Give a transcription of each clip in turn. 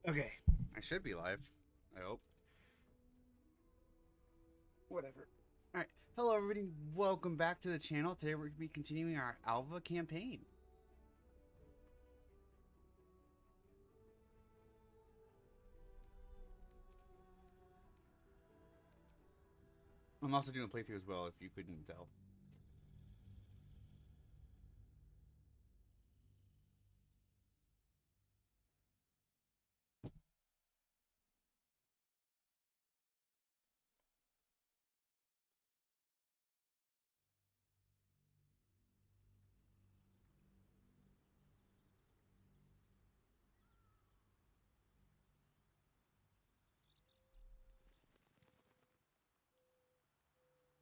Okay, I should be live. I hope. Whatever. Alright, hello everybody, welcome back to the channel. Today we're going to be continuing our Alva campaign. I'm also doing a playthrough as well, if you couldn't tell.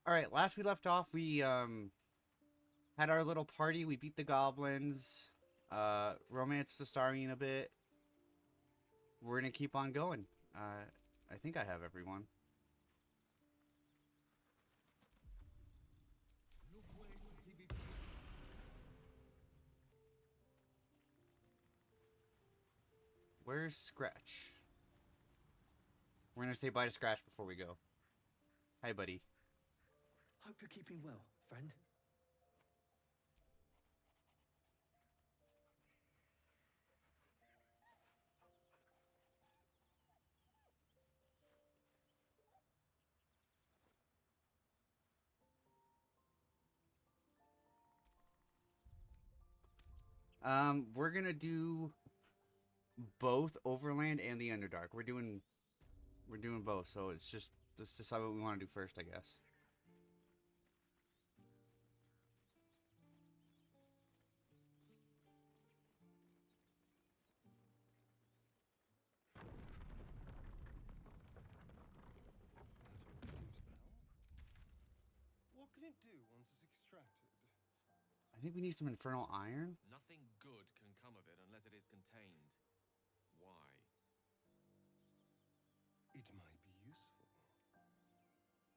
Alright, last we left off, we had our little party. We beat the goblins, romanced the Starmine a bit. We're going to keep on going. I think I have everyone. Where's Scratch? We're going to say bye to Scratch before we go. Hi, buddy. Hope you're keeping well, friend. We're gonna do both Overland and the Underdark. We're doing both, so it's just let's decide what we want to do first, I guess. What can it do once it's extracted? I think we need some Infernal Iron. Nothing good can come of it unless it is contained. Why? It might be useful.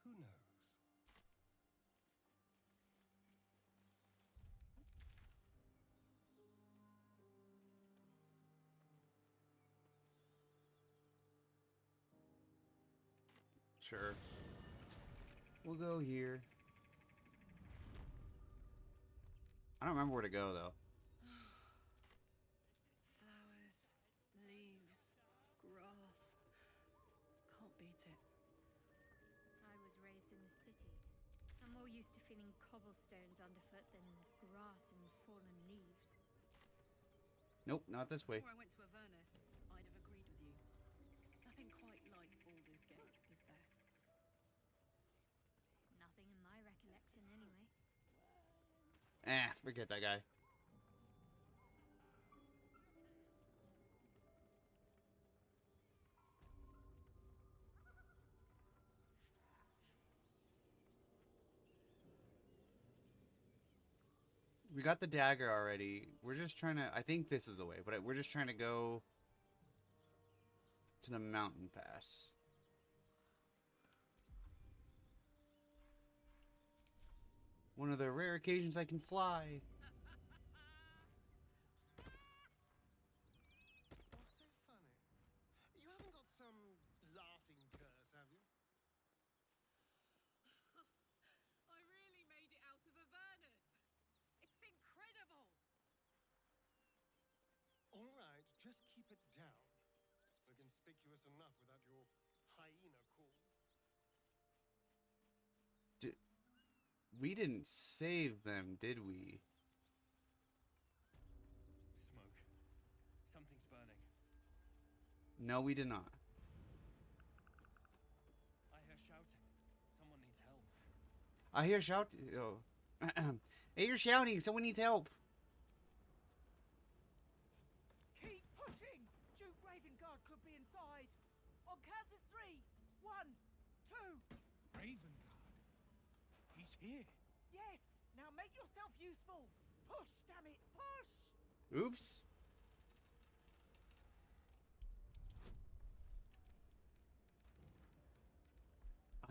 Who knows? Sure. We'll go here. I don't remember where to go though. Flowers, leaves, grass. Can't beat it. I was raised in the city. I'm more used to feeling cobblestones underfoot than grass and fallen leaves. Nope, not this way. Before I went to Avernus, I'd have agreed with you. Nothing quite like Baldur's Gate, is there? Nothing in my recollection, anyway. Forget that guy. We got the dagger already. We're just trying to... I think this is the way, but we're just trying to go to the mountain pass. One of the rare occasions I can fly. What's so funny? You haven't got some laughing curse, have you? I really made it out of Avernus. It's incredible. All right, just keep it down. We're conspicuous enough without your hyena call. We didn't save them, did we? Smoke. Something's burning. No, we did not. I hear shouting. Someone needs help. I hear shout. Oh. Hey, you're shouting. Someone needs help. Keep pushing! Duke Ravengard could be inside. On count of three. 1, 2. Ravengard? He's here. Yes! Now make yourself useful! Push, damn it! Push! Oops.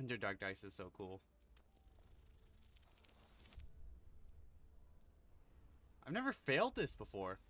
Underdark dice is so cool. I've never failed this before.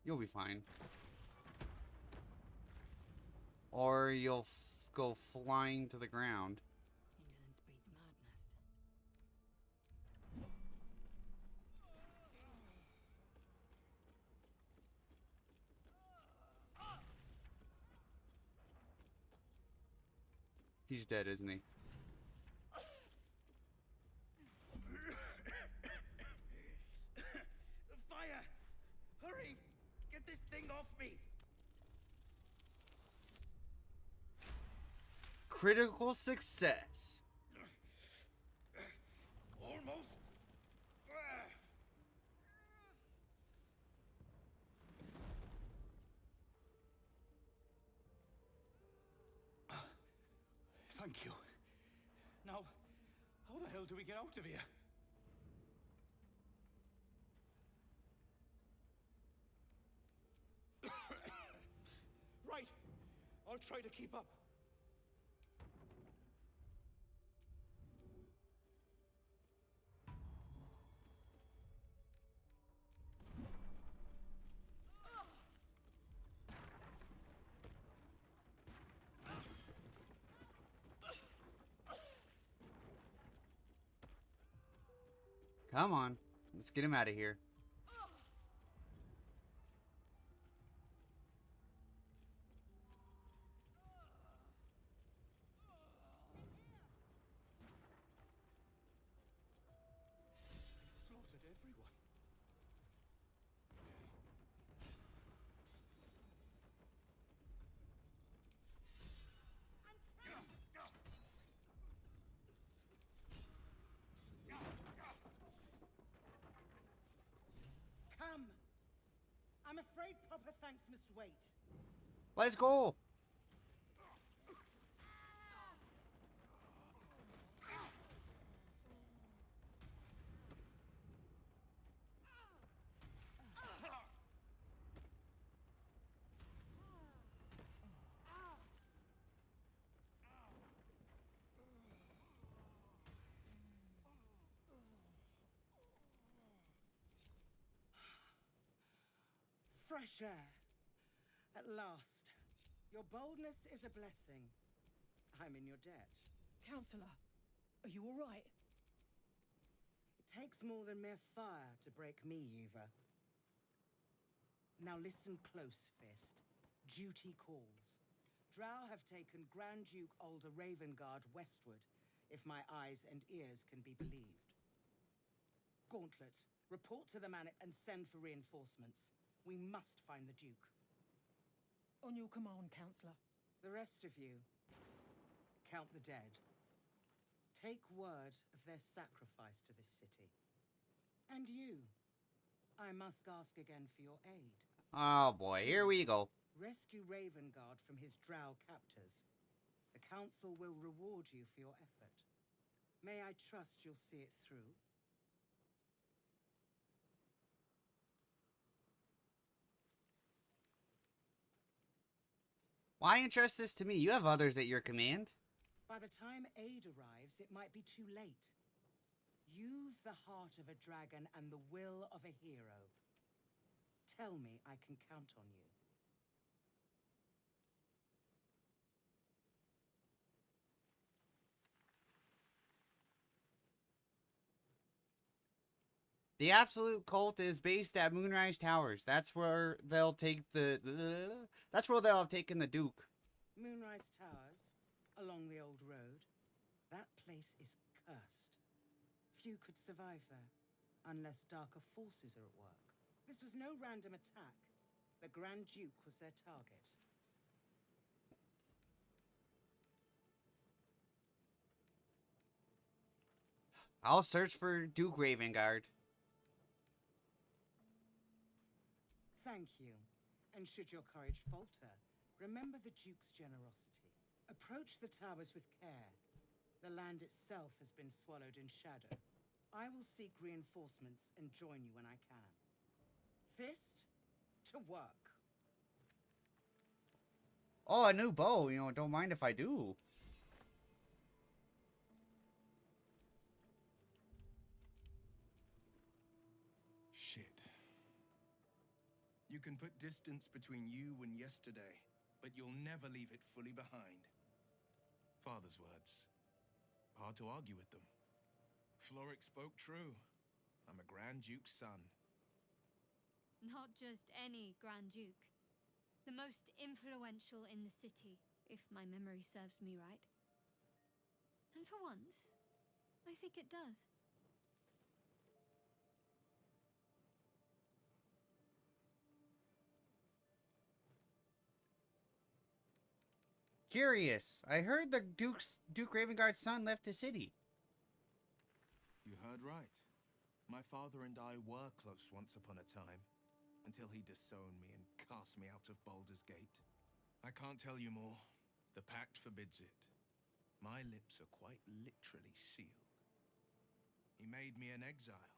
You'll be fine. Or you'll go flying to the ground. Indolence breeds madness. He's dead, isn't he? Fire! Hurry! Get this thing off me! Critical success. Almost. Thank you. Now, how the hell do we get out of here? Right. I'll try to keep up. Come on. Let's get him out of here. Slaughtered everyone. Come. I'm afraid proper thanks must wait. Let's go. Fresh air. At last. Your boldness is a blessing. I'm in your debt. Counselor, are you all right? It takes more than mere fire to break me, Yuva. Now listen close, Fist. Duty calls. Drow have taken Grand Duke Alder Ravengard westward, if my eyes and ears can be believed. Gauntlet, report to the man and send for reinforcements. We must find the Duke. On your command, Counselor. The rest of you, count the dead. Take word of their sacrifice to this city. And you, I must ask again for your aid. Oh boy, here we go. Rescue Ravengard from his drow captors. The council will reward you for your effort. May I trust you'll see it through? Why entrust this to me? You have others at your command. By the time aid arrives, it might be too late. You've the heart of a dragon and the will of a hero. Tell me I can count on you. The Absolute Cult is based at Moonrise Towers. That's where they'll take that's where they'll have taken the Duke. Moonrise Towers, along the old road. That place is cursed. Few could survive there, unless darker forces are at work. This was no random attack. The Grand Duke was their target. I'll search for Duke Ravengard. Thank you. And should your courage falter, remember the Duke's generosity. Approach the towers with care. The land itself has been swallowed in shadow. I will seek reinforcements and join you when I can. Fist, to work. Oh, a new bow. You know, don't mind if I do. Shit. You can put distance between you and yesterday, but you'll never leave it fully behind. Father's words. Hard to argue with them. Floric spoke true. I'm a Grand Duke's son. Not just any Grand Duke. The most influential in the city, if my memory serves me right. And for once, I think it does. Curious. I heard the Duke Ravengard's son left the city. You heard right. My father and I were close once upon a time, until he disowned me and cast me out of Baldur's Gate. I can't tell you more. The pact forbids it. My lips are quite literally sealed. He made me an exile.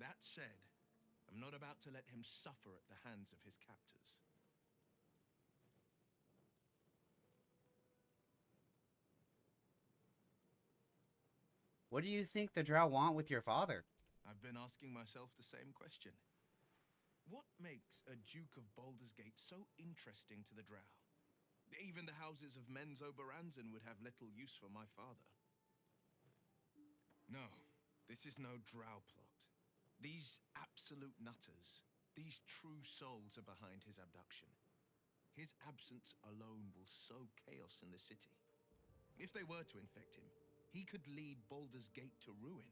That said, I'm not about to let him suffer at the hands of his captors. What do you think the Drow want with your father? I've been asking myself the same question. What makes a Duke of Baldur's Gate so interesting to the Drow? Even the houses of Men's Oberanzan would have little use for my father. No, this is no Drow plot. These absolute nutters, these true souls are behind his abduction. His absence alone will sow chaos in the city. If they were to infect him, he could lead Baldur's Gate to ruin.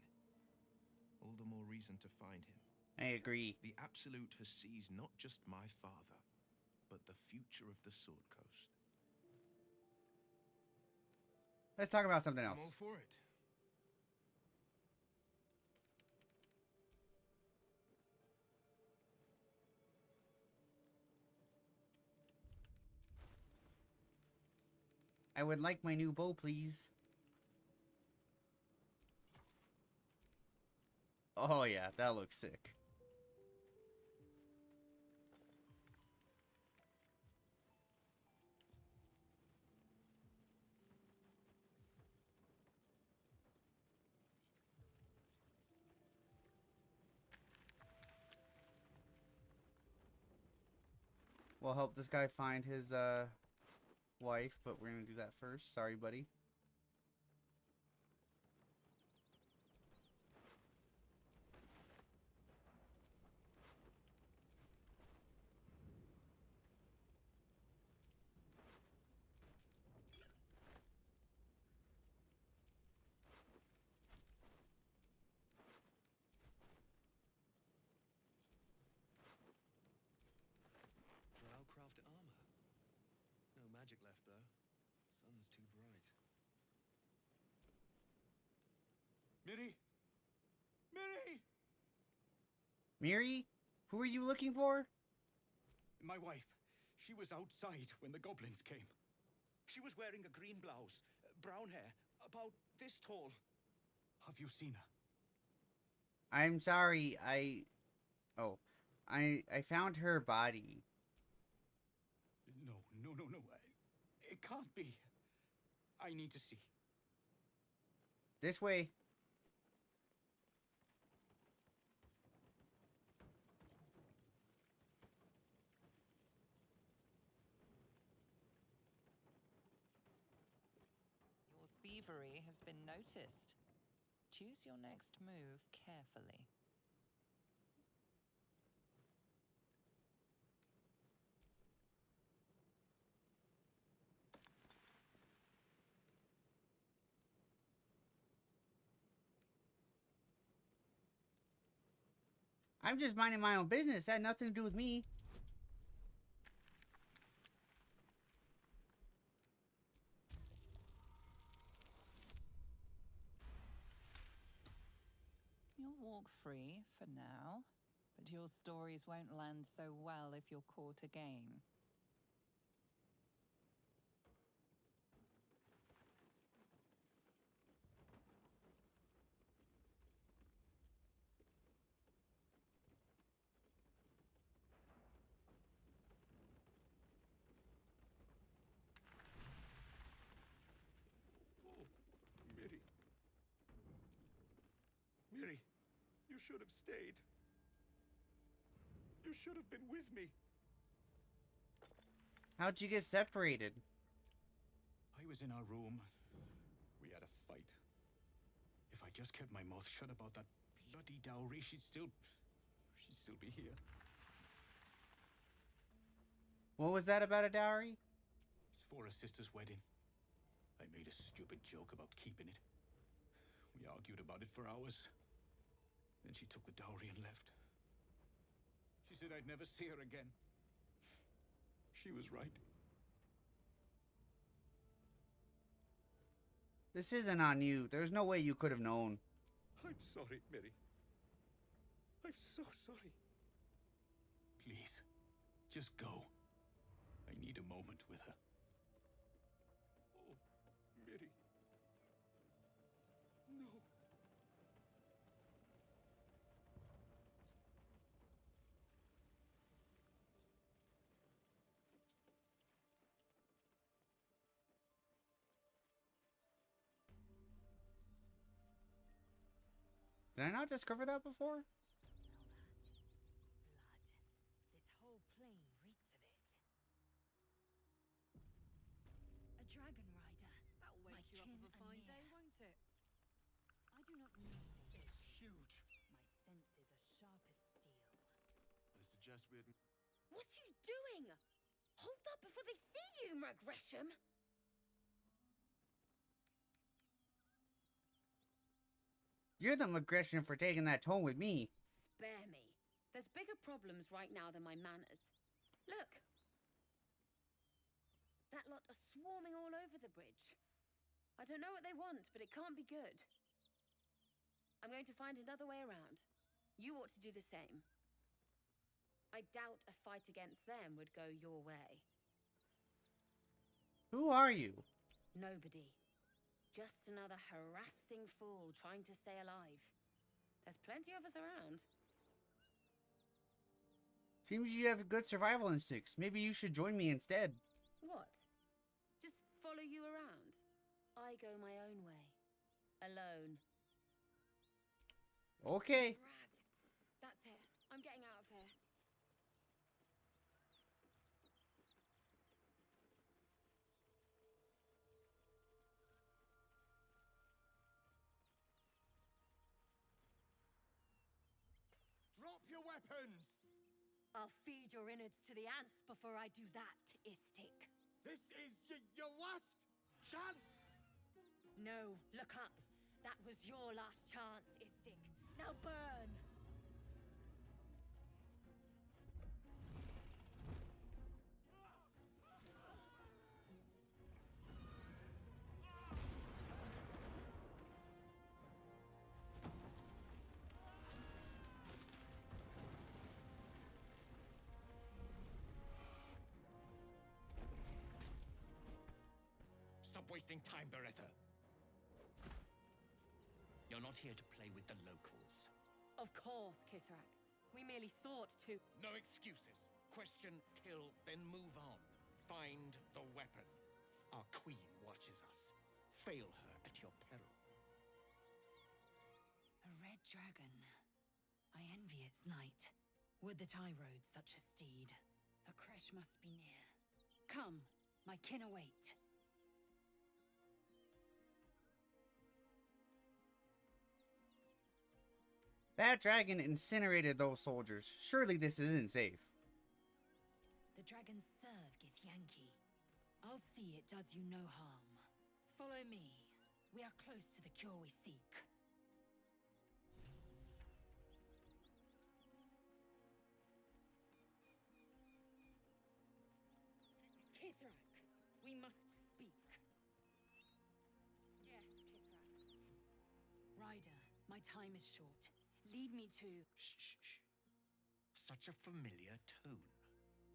All the more reason to find him. I agree. The Absolute has seized not just my father, but the future of the Sword Coast. Let's talk about something else. I'm all for it. I would like my new bow, please. Oh yeah, that looks sick. We'll help this guy find his wife, but we're gonna do that first. Sorry, buddy. Drowcraft armor. No magic left, though. Sun's too bright. Miri! Miri! Miri? Who are you looking for? My wife. She was outside when the goblins came. She was wearing a green blouse, brown hair, about this tall. Have you seen her? I'm sorry, I found her body. No. It can't be. I need to see. This way. Your thievery has been noticed. Choose your next move carefully. I'm just minding my own business. That had nothing to do with me. You'll walk free for now, but your stories won't land so well if you're caught again. Oh, Miri. Miri, you should have stayed. You should have been with me. How'd you get separated? I was in our room. We had a fight. If I just kept my mouth shut about that bloody dowry, she'd still be here. What was that about a dowry? It's for her sister's wedding. I made a stupid joke about keeping it. We argued about it for hours. Then she took the dowry and left. She said I'd never see her again. She was right. This isn't on you. There's no way you could have known. I'm sorry, Mary. I'm so sorry. Please, just go. I need a moment with her. Oh, Mary. No. Did I not discover that before? This whole plain reeks of it. A dragon rider. That'll wake you up of a fine day, won't it? I do not need it. It's huge. My senses are sharp as steel. I suggest we'd... What are you doing? Hold up before they see you, Mag Gresham! You're the aggression for taking that tone with me. Spare me. There's bigger problems right now than my manners. Look. That lot are swarming all over the bridge. I don't know what they want, but it can't be good. I'm going to find another way around. You ought to do the same. I doubt a fight against them would go your way. Who are you? Nobody. Just another harassing fool trying to stay alive. There's plenty of us around. Seems you have good survival instincts. Maybe you should join me instead. What? Just follow you around? I go my own way. Alone. Okay. Rag. That's it. I'm getting out of here. Drop your weapons! I'll feed your innards to the ants before I do that, Istik. This is your last chance! No, look up. That was your last chance, Istik. Now burn! Stop wasting time, Beretta. You're not here to play with the locals. Of course, Kithrak. We merely sought to... No excuses. Question, kill, then move on. Find the weapon. Our queen watches us. Fail her at your peril. A red dragon. I envy its night. Would that I rode such a steed. A crash must be near. Come, my kin await. That dragon incinerated those soldiers. Surely this isn't safe. The dragons serve Githyanki. I'll see it does you no harm. Follow me. We are close to the cure we seek. Kithrak, we must speak. Yes, Kithrak. Ryder, my time is short. Lead me to... Shh, shh, shh. Such a familiar tone.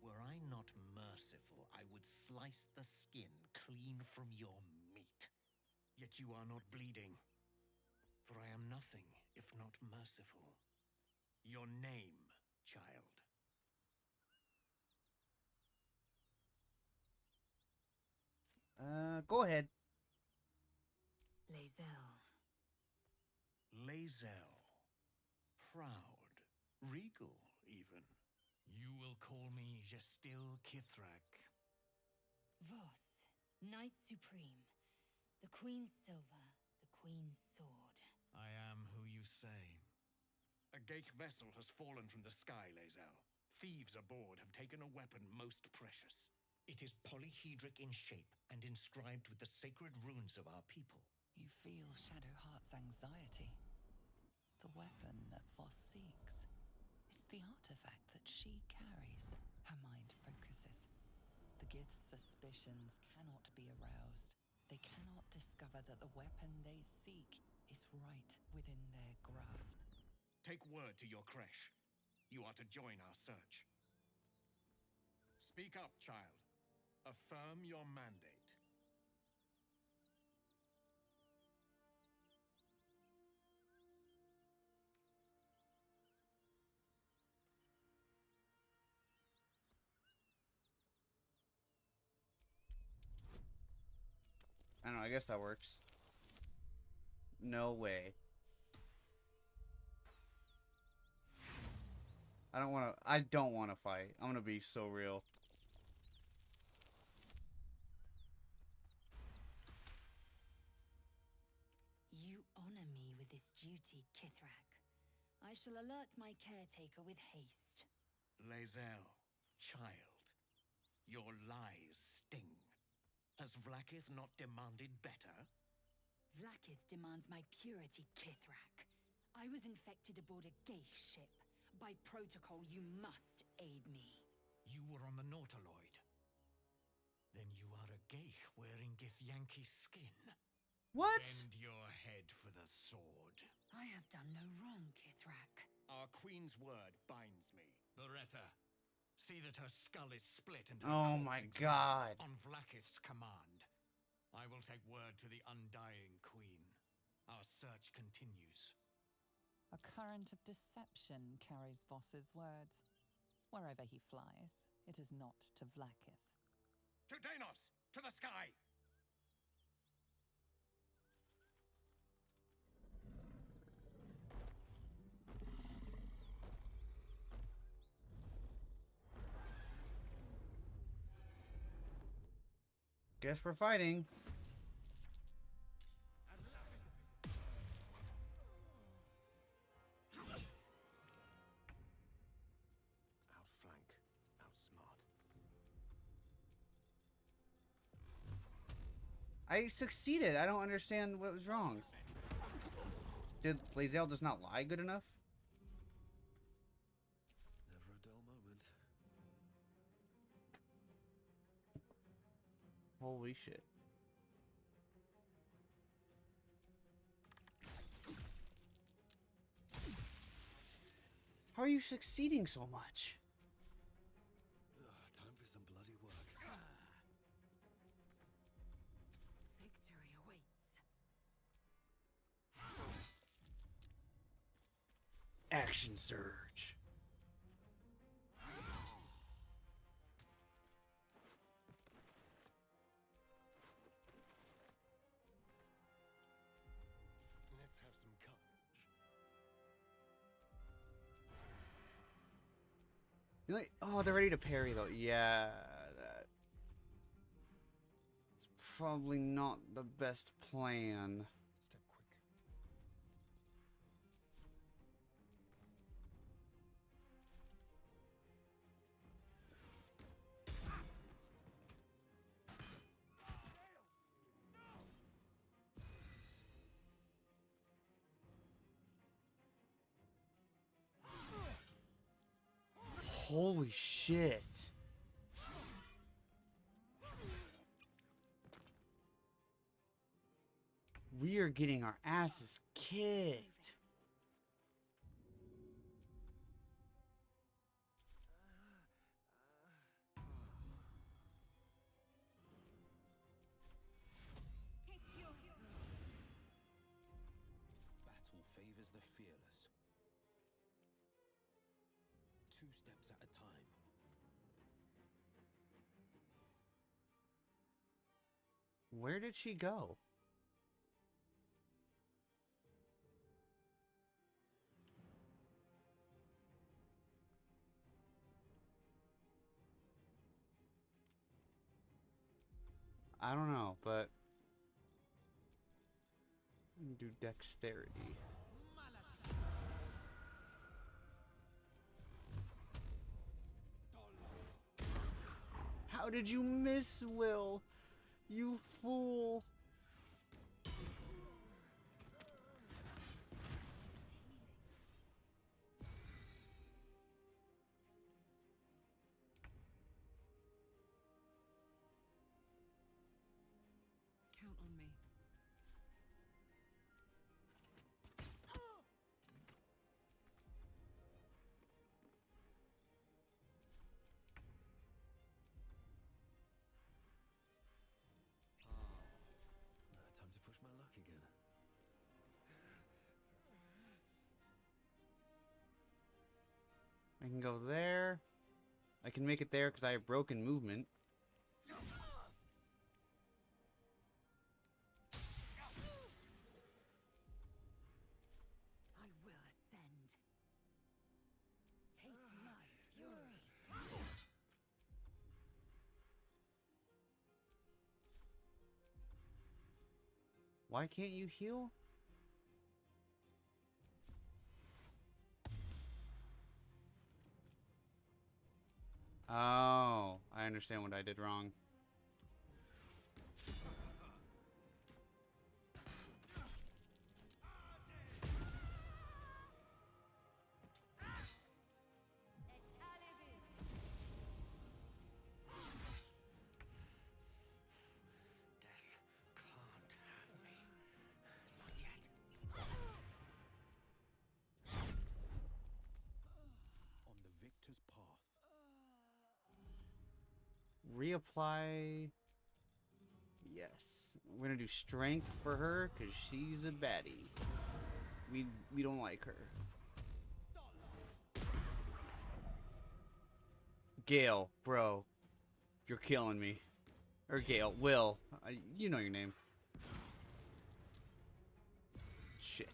Were I not merciful, I would slice the skin clean from your meat. Yet you are not bleeding. For I am nothing if not merciful. Your name, child. Go ahead. Lae'zel. Lae'zel. Proud. Regal, even. You will call me Gestil Kithrak. Voss, Knight Supreme. The Queen's silver, the Queen's sword. I am who you say. A Geich vessel has fallen from the sky, Lae'zel. Thieves aboard have taken a weapon most precious. It is polyhedric in shape and inscribed with the sacred runes of our people. You feel Shadowheart's anxiety. The weapon that Voss seeks. It's the artifact that she carries. Her mind focuses. The Gith's suspicions cannot be aroused. They cannot discover that the weapon they seek is right within their grasp. Take word to your creche. You are to join our search. Speak up, child. Affirm your mandate. I don't know, I guess that works. No way. I don't wanna fight. I'm gonna be so real. You honor me with this duty, Kithrak. I shall alert my caretaker with haste. Lae'zel, child, your lies sting. Has Vlaakith not demanded better? Vlaakith demands my purity, Kithrak. I was infected aboard a Geich ship. By protocol, you must aid me. You were on the Nautiloid. Then you are a Geich wearing Githyanki skin. What? Bend your head for the sword. I have done no wrong, Kithrak. Our queen's word binds me. Beretha, see that her skull is split and her Oh corpse my examined. god. On Vlaakith's command. I will take word to the undying queen. Our search continues. A current of deception carries Voss's words. Wherever he flies, it is not to Vlaakith. To Danos! To the sky! Guess we're fighting. Outflank, outsmart. I succeeded. I don't understand what was wrong. Did Lae'zel just not lie good enough? Never a dull moment. Holy shit. How are you succeeding so much? Time for some bloody work. Victory awaits. Action surge. Let's have some courage. You like, oh, they're ready to parry though. Yeah, that's probably not the best plan. Step quick. Holy shit. We are getting our asses kicked. Battle favors the fearless. 2 steps at a time. Where did she go? I don't know, but do dexterity. How did you miss, Will? You fool. Count on me. Time to push my luck again. I can go there. I can make it there because I have broken movement. I will ascend. Taste my fury. Why can't you heal? Oh, I understand what I did wrong. Can't have me. Not yet. On the victor's path. Reapply. Yes. We're gonna do strength for her because she's a baddie. We don't like her. Gale, bro. You're killing me. Or Gale, Will. You know your name. Shit.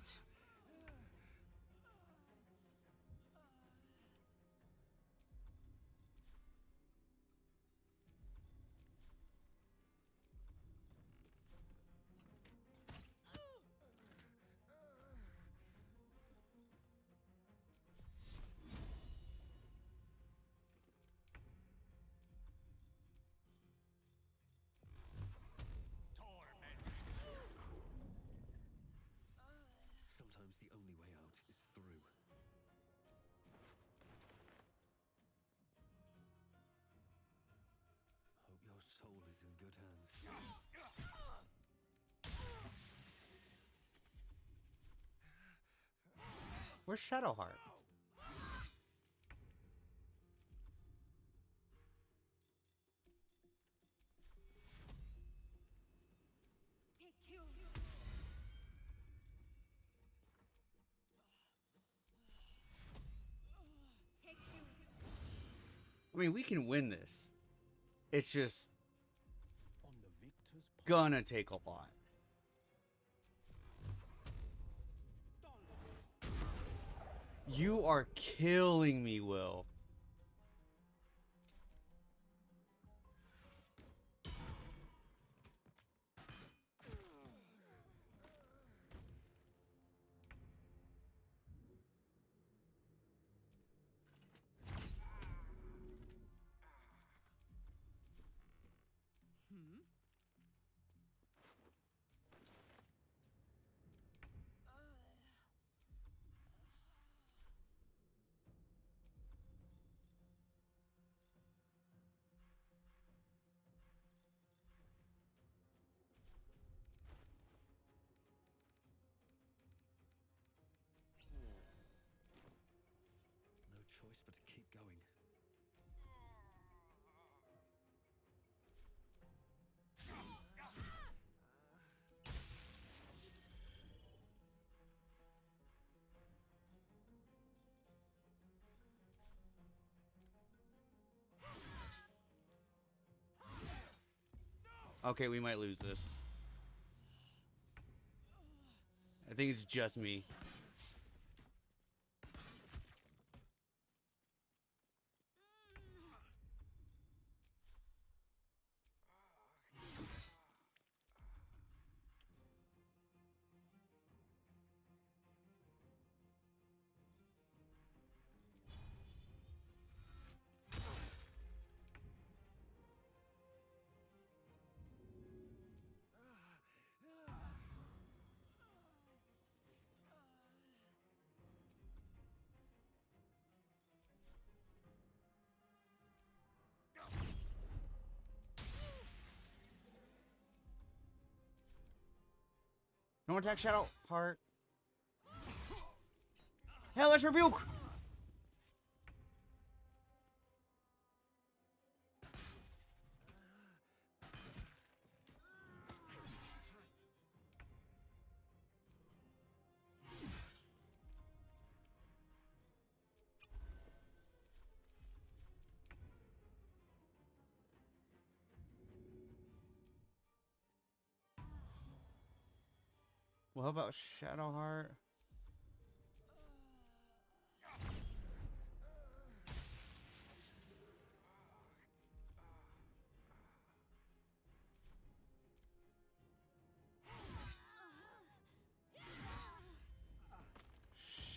Sometimes the only way out is through. Hope your soul is in good hands. Where's Shadowheart? I mean, we can win this. It's just On the victor's path. gonna take a lot. You are killing me, Will. No choice but to keep going. Okay, we might lose this. I think it's just me. No attack, Shadow Heart. Hellish Rebuke! Well, how about Shadow Heart?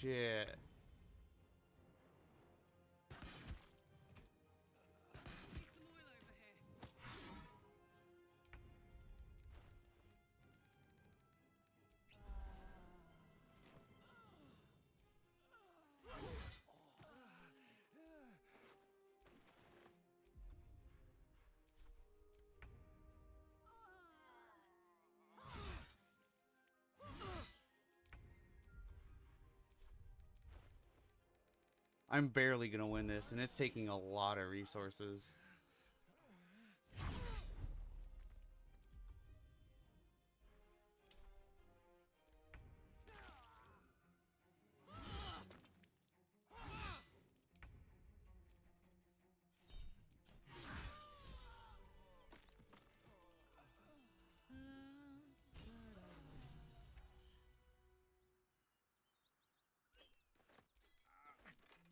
Shit. I'm barely gonna win this, and it's taking a lot of resources.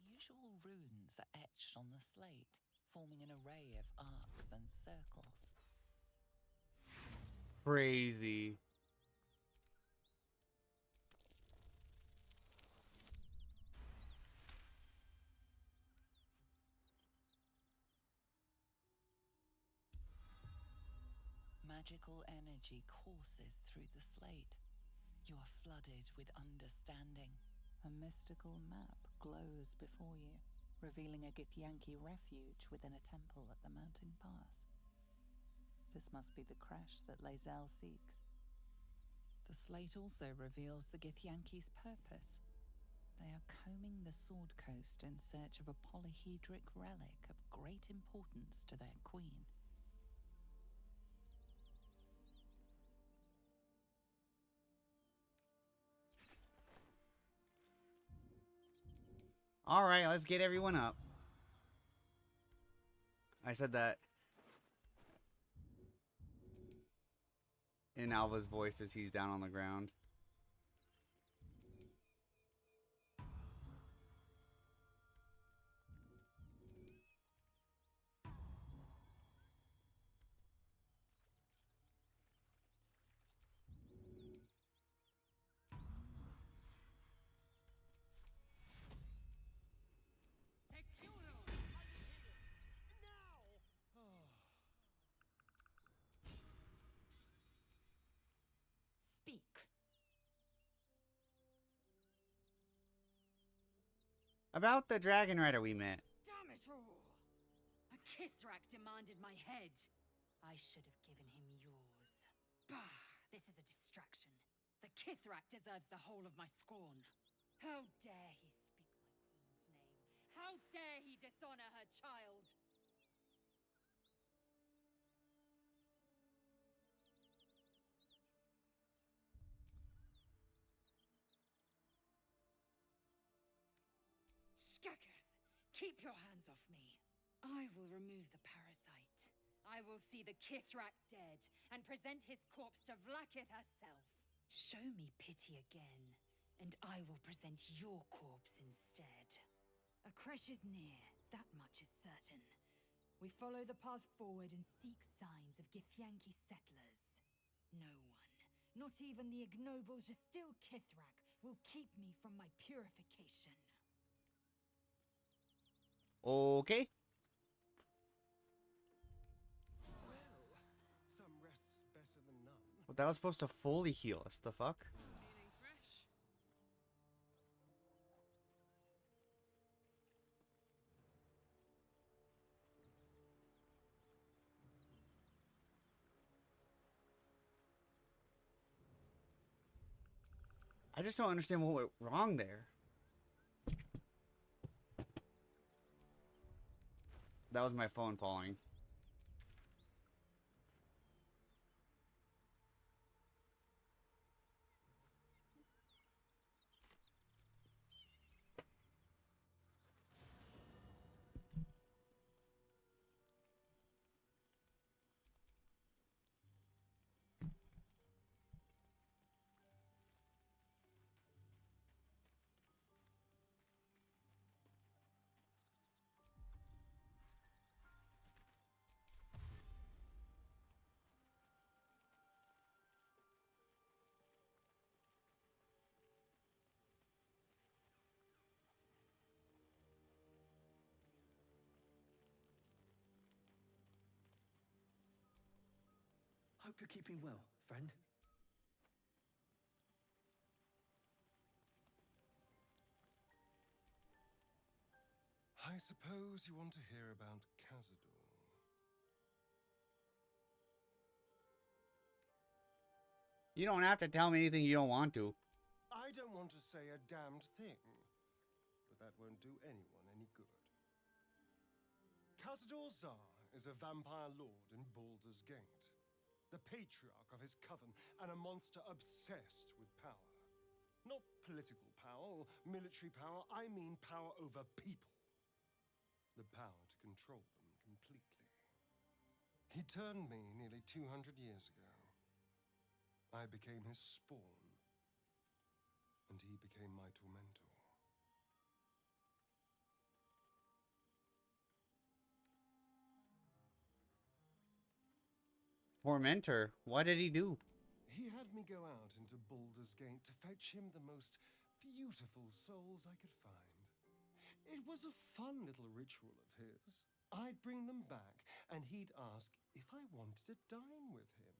Unusual runes are etched on the slate, forming an array of arcs and circles. Crazy. Magical energy courses through the slate. You are flooded with understanding. A mystical map glows before you, revealing a Githyanki refuge within a temple at the mountain pass. This must be the crash that Lae'zel seeks. The slate also reveals the Githyanki's purpose. They are combing the Sword Coast in search of a polyhedric relic of great importance to their queen. Alright, let's get everyone up. I said that in Alva's voice as he's down on the ground. Speak. About the Dragon Rider we met. Damn it all! A Kithrak demanded my head. I should have given him yours. Bah! This is a distraction. The Kithrak deserves the whole of my scorn. How dare he speak my queen's name? How dare he dishonor her child? Skaketh, keep your hands off me. I will remove the parasite. I will see the Kithrak dead and present his corpse to Vlaakith herself. Show me pity again, and I will present your corpse instead. A crash is near, that much is certain. We follow the path forward and seek signs of Githyanki settlers. No one, not even the ignoble Jastil Kithrak, will keep me from my purification. Okay. Well, some rest's better than none. Well, that was supposed to fully heal us. The fuck? Feeling fresh? I just don't understand what went wrong there. That was my phone falling. Hope you're keeping well, friend. I suppose you want to hear about Cazador. You don't have to tell me anything you don't want to. I don't want to say a damned thing, but that won't do anyone any good. Cazador Zar is a vampire lord in Baldur's Gate, the patriarch of his coven, and a monster obsessed with power. Not political power or military power, I mean power over people. The power to control them completely. He turned me nearly 200 years ago. I became his spawn, and he became my tormentor. Tormentor? What did he do? He had me go out into Baldur's Gate to fetch him the most beautiful souls I could find. It was a fun little ritual of his. I'd bring them back, and he'd ask if I wanted to dine with him.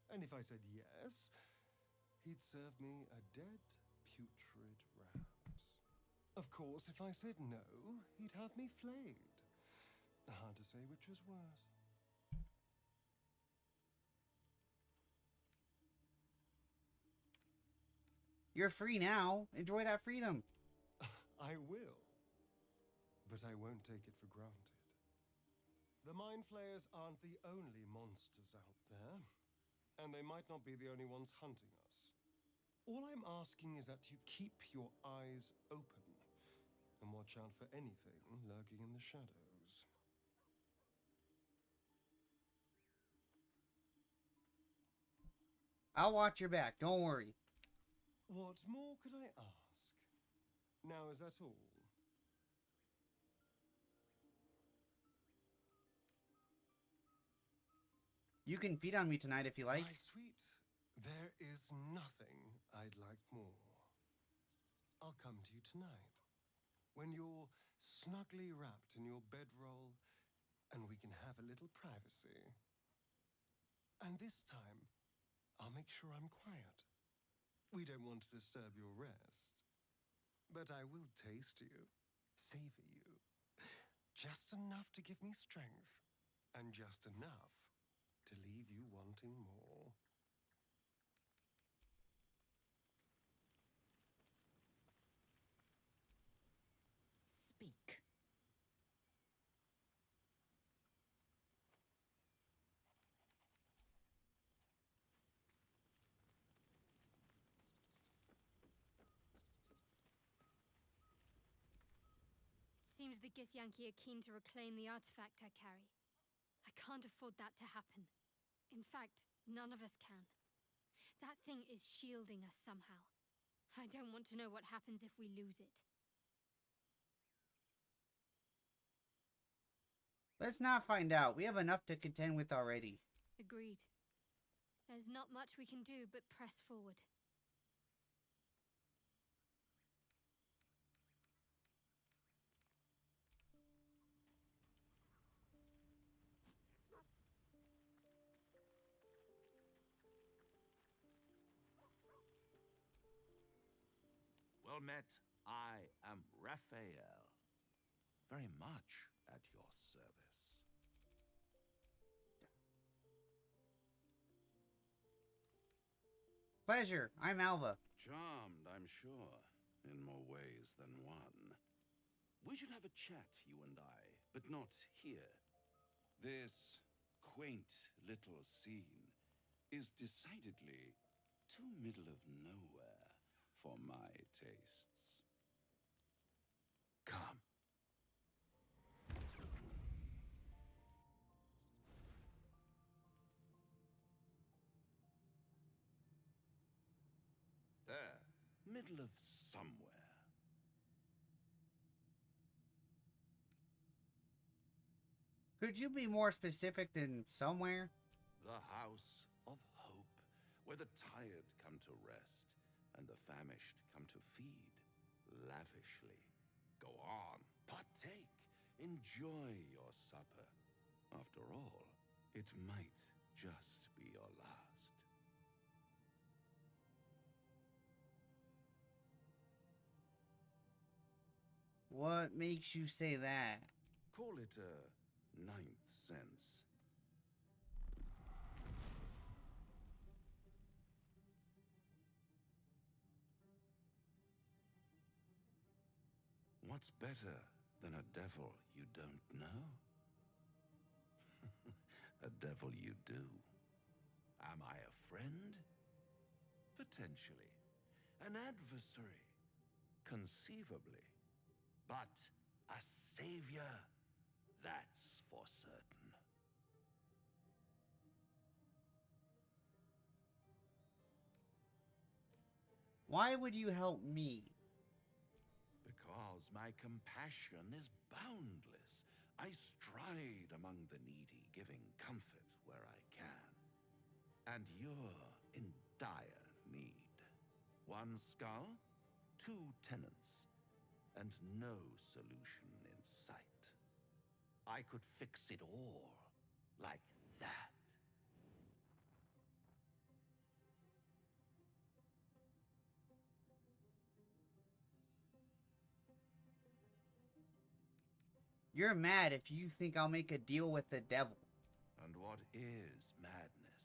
And if I said yes, he'd serve me a dead, putrid rat. Of course, if I said no, he'd have me flayed. Hard to say which was worse. You're free now. Enjoy that freedom. I will. But I won't take it for granted. The Mind Flayers aren't the only monsters out there, and they might not be the only ones hunting us. All I'm asking is that you keep your eyes open and watch out for anything lurking in the shadows. I'll watch your back. Don't worry. What more could I ask? Now, is that all? You can feed on me tonight if you like. My sweet, there is nothing I'd like more. I'll come to you tonight, when you're snugly wrapped in your bedroll, and we can have a little privacy. And this time, I'll make sure I'm quiet. We don't want to disturb your rest. But I will taste you, savor you, just enough to give me strength, and just enough to leave you wanting more. Speak. Seems the Githyanki are keen to reclaim the artifact I carry. I can't afford that to happen. In fact, none of us can. That thing is shielding us somehow. I don't want to know what happens if we lose it. Let's not find out. We have enough to contend with already. Agreed. There's not much we can do but press forward. Well met. I am Raphael. Very much at your service. Pleasure. I'm Alva. Charmed, I'm sure, in more ways than one. We should have a chat, you and I, but not here. This quaint little scene is decidedly too middle of nowhere for my tastes. Come. There, middle of somewhere. Could you be more specific than somewhere? The House of Hope, where the tired come to rest and the famished come to feed lavishly. Go on, partake, enjoy your supper. After all, it might just be your last. What makes you say that? Call it a ninth sense. What's better than a devil you don't know? A devil you do. Am I a friend? Potentially. An adversary? Conceivably. But a savior? That's for certain. Why would you help me? Because my compassion is boundless. I stride among the needy, giving comfort where I can. And you're in dire need. One skull, two tenants, and no solution in sight. I could fix it all, like that. You're mad if you think I'll make a deal with the devil. And what is madness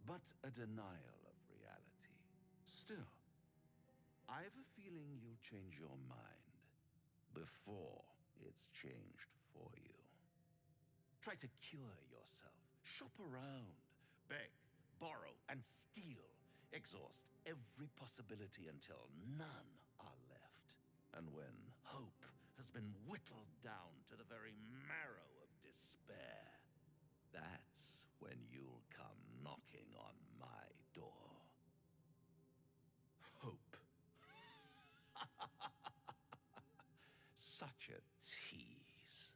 but a denial of reality? Still, I've a feeling you'll change your mind before it's changed for you. Try to cure yourself. Shop around. Beg, borrow, and steal. Exhaust every possibility until none are left. And when hope has been whittled down to the very marrow of despair, that's when you'll come knocking on my door. Hope. Such a tease.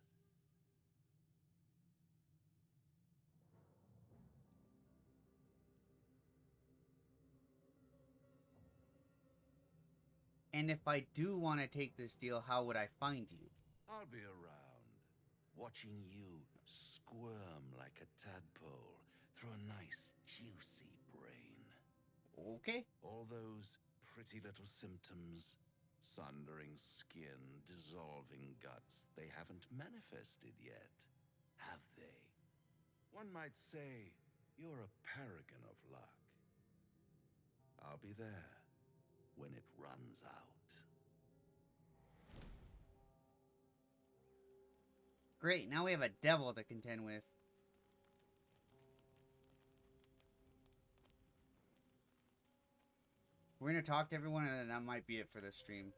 And if I do want to take this deal, how would I find you? I'll be around, watching you squirm like a tadpole through a nice, juicy brain. Okay. All those pretty little symptoms, sundering skin, dissolving guts, they haven't manifested yet, have they? One might say you're a paragon of luck. I'll be there when it runs out. Great, now we have a devil to contend with. We're gonna talk to everyone, and then that might be it for this stream.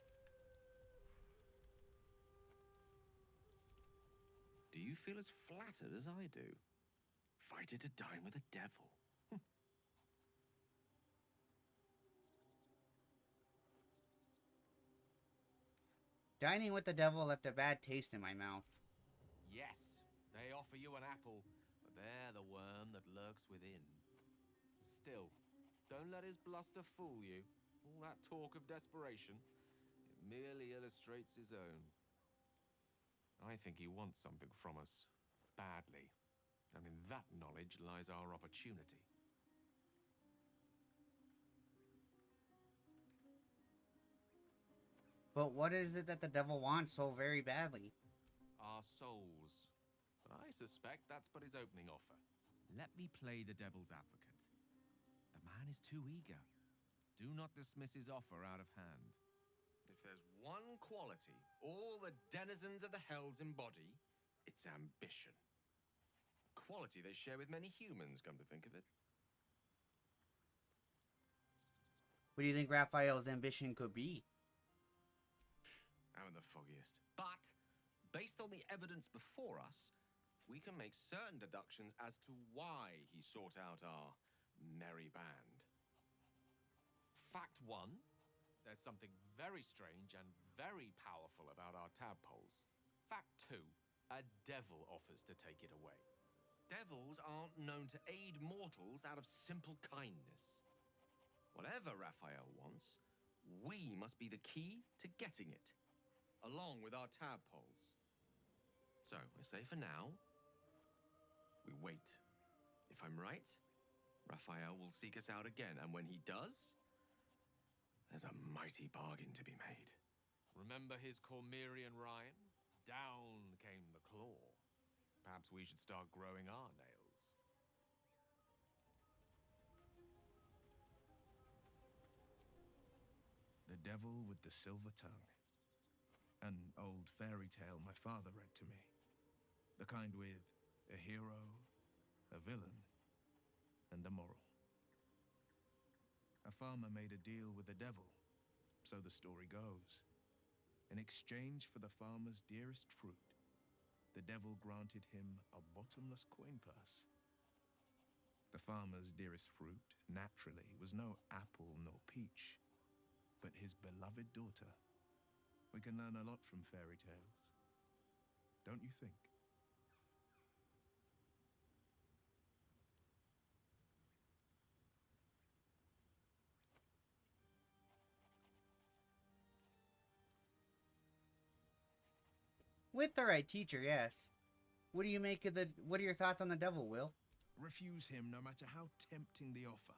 Do you feel as flattered as I do? Invited to dine with a devil. Dining with the devil left a bad taste in my mouth. Yes, they offer you an apple, but they're the worm that lurks within. Still, don't let his bluster fool you. All that talk of desperation, it merely illustrates his own. I think he wants something from us, badly. And in that knowledge lies our opportunity. But what is it that the devil wants so very badly? Our souls. But I suspect that's but his opening offer. Let me play the devil's advocate. The man is too eager. do not dismiss his offer out of hand. If there's one quality all the denizens of the hells embody, it's ambition. Quality they share with many humans, come to think of it. What do you think Raphael's ambition could be? Haven't the foggiest. But, based on the evidence before us, we can make certain deductions as to why he sought out our merry band. Fact 1, there's something very strange and very powerful about our tadpoles. Fact 2, a devil offers to take it away. Devils aren't known to aid mortals out of simple kindness. Whatever Raphael wants, we must be the key to getting it, along with our tadpoles. So, I say for now, we wait. If I'm right, Raphael will seek us out again, and when he does, there's a mighty bargain to be made. Remember his Cormyrean rhyme? Down came the claw. Perhaps we should start growing our nails. The Devil with the Silver Tongue. An old fairy tale my father read to me. The kind with a hero, a villain, and a moral. A farmer made a deal with the devil, so the story goes. In exchange for the farmer's dearest fruit, the devil granted him a bottomless coin purse. The farmer's dearest fruit, naturally, was no apple nor peach, but his beloved daughter. We can learn a lot from fairy tales, don't you think? With the right teacher, yes. What do you make of what are your thoughts on the devil, Will? Refuse him no matter how tempting the offer,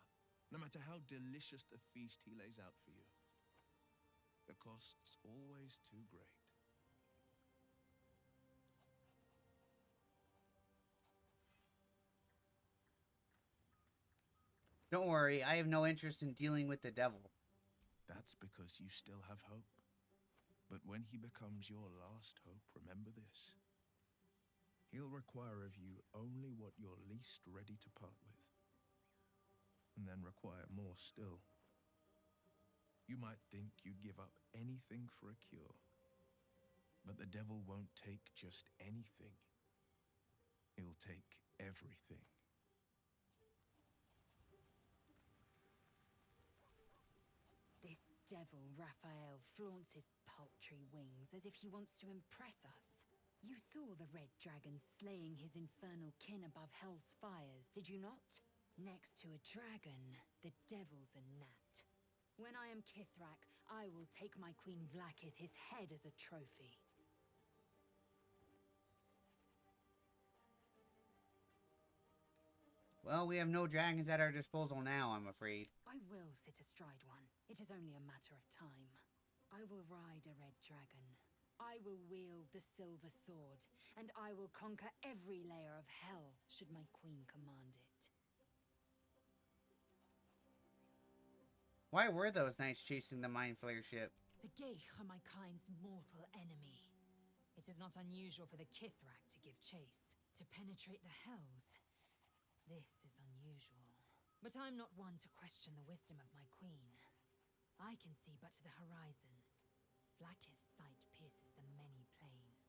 no matter how delicious the feast he lays out for you. The cost's always too great. Don't worry, I have no interest in dealing with the devil. That's because you still have hope. But when he becomes your last hope, remember this. He'll require of you only what you're least ready to part with. And then require more still. You might think you'd give up anything for a cure. But the devil won't take just anything. He'll take everything. This devil, Raphael, flaunts his paltry wings as if he wants to impress us. You saw the red dragon slaying his infernal kin above hell's fires, did you not? Next to a dragon, the devil's a gnat. When I am Kithrak, I will take my Queen Vlaakith his head as a trophy. Well, we have no dragons at our disposal now, I'm afraid. I will sit astride one. It is only a matter of time. I will ride a red dragon. I will wield the silver sword, and I will conquer every layer of hell, should my queen command it. Why were those knights chasing the Mind Flayer ship? The Geich are my kind's mortal enemy. It is not unusual for the Kithrak to give chase, to penetrate the hells. This is unusual. But I'm not one to question the wisdom of my queen. I can see but to the horizon. Vlaakith's sight pierces the many planes.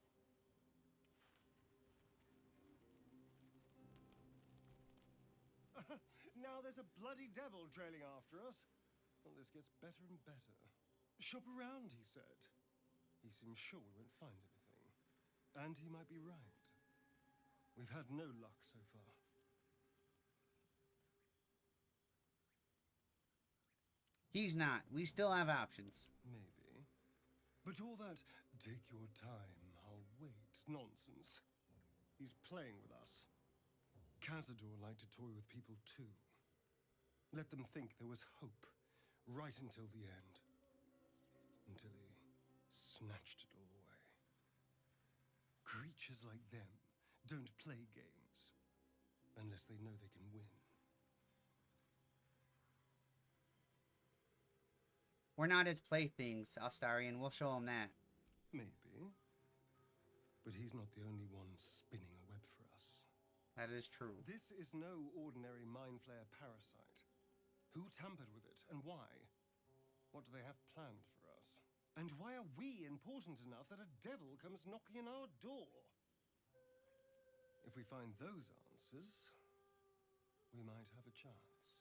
Now there's a bloody devil trailing after us. Well, this gets better and better. Shop around, he said. He seems sure we won't find anything. And he might be right. We've had no luck so far. He's not. We still have options. Maybe. But all that, take your time, I'll wait, nonsense. He's playing with us. Cazador liked to toy with people too. Let them think there was hope, right until the end. Until he snatched it all away. Creatures like them don't play games, unless they know they can win. We're not his playthings, Astarion. We'll show him that. Maybe. But he's not the only one spinning a web for us. That is true. This is no ordinary Mind Flayer parasite. Who tampered with it, and why? What do they have planned for us? And why are we important enough that a devil comes knocking on our door? If we find those answers, we might have a chance.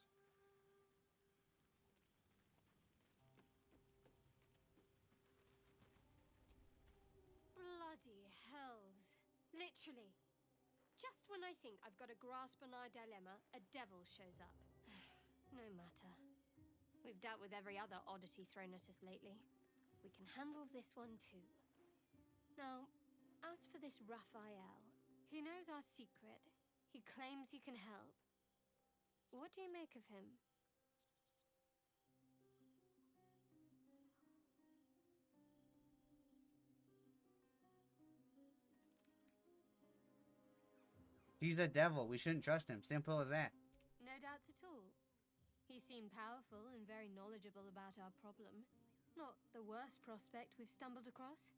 Bloody hells. Literally. Just when I think I've got a grasp on our dilemma, a devil shows up. No matter. We've dealt with every other oddity thrown at us lately. We can handle this one too. Now, as for this Raphael, he knows our secret. He claims he can help. What do you make of him? He's a devil. We shouldn't trust him. Simple as that. No doubts at all. He seemed powerful and very knowledgeable about our problem. Not the worst prospect we've stumbled across.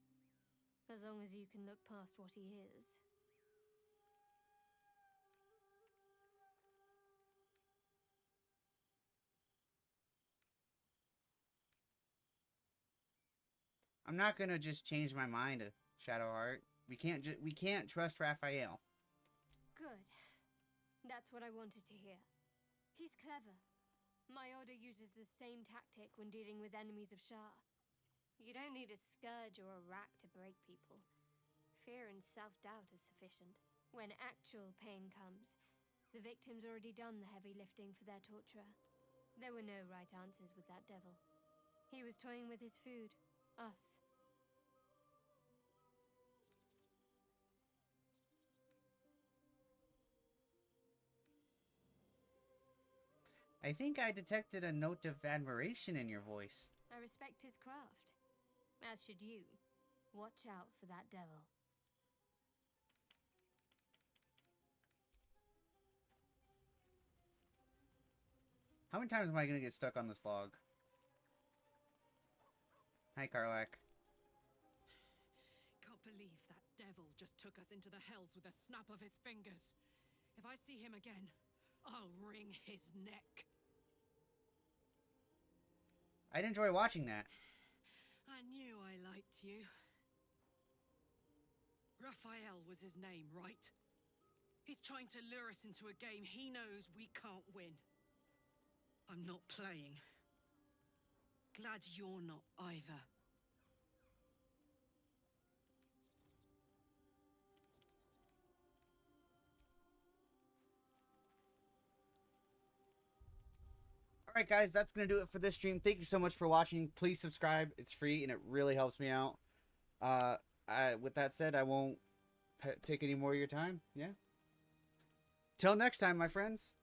As long as you can look past what he is. I'm not gonna just change my mind to Shadowheart. We can't trust Raphael. Good. That's what I wanted to hear. He's clever. My order uses the same tactic when dealing with enemies of Shah. You don't need a scourge or a rack to break people. Fear and self-doubt is sufficient. When actual pain comes, the victim's already done the heavy lifting for their torturer. There were no right answers with that devil. He was toying with his food. Us. I think I detected a note of admiration in your voice. I respect his craft. As should you. Watch out for that devil. How many times am I gonna get stuck on this log? Hi, Karlak. Can't believe that devil just took us into the hells with a snap of his fingers. If I see him again, I'll wring his neck. I'd enjoy watching that. I knew I liked you. Raphael was his name, right? He's trying to lure us into a game he knows we can't win. I'm not playing. Glad you're not either. Alright guys, that's going to do it for this stream. Thank you so much for watching. Please subscribe. It's free and it really helps me out. With that said, I won't take any more of your time. Yeah. Till next time, my friends.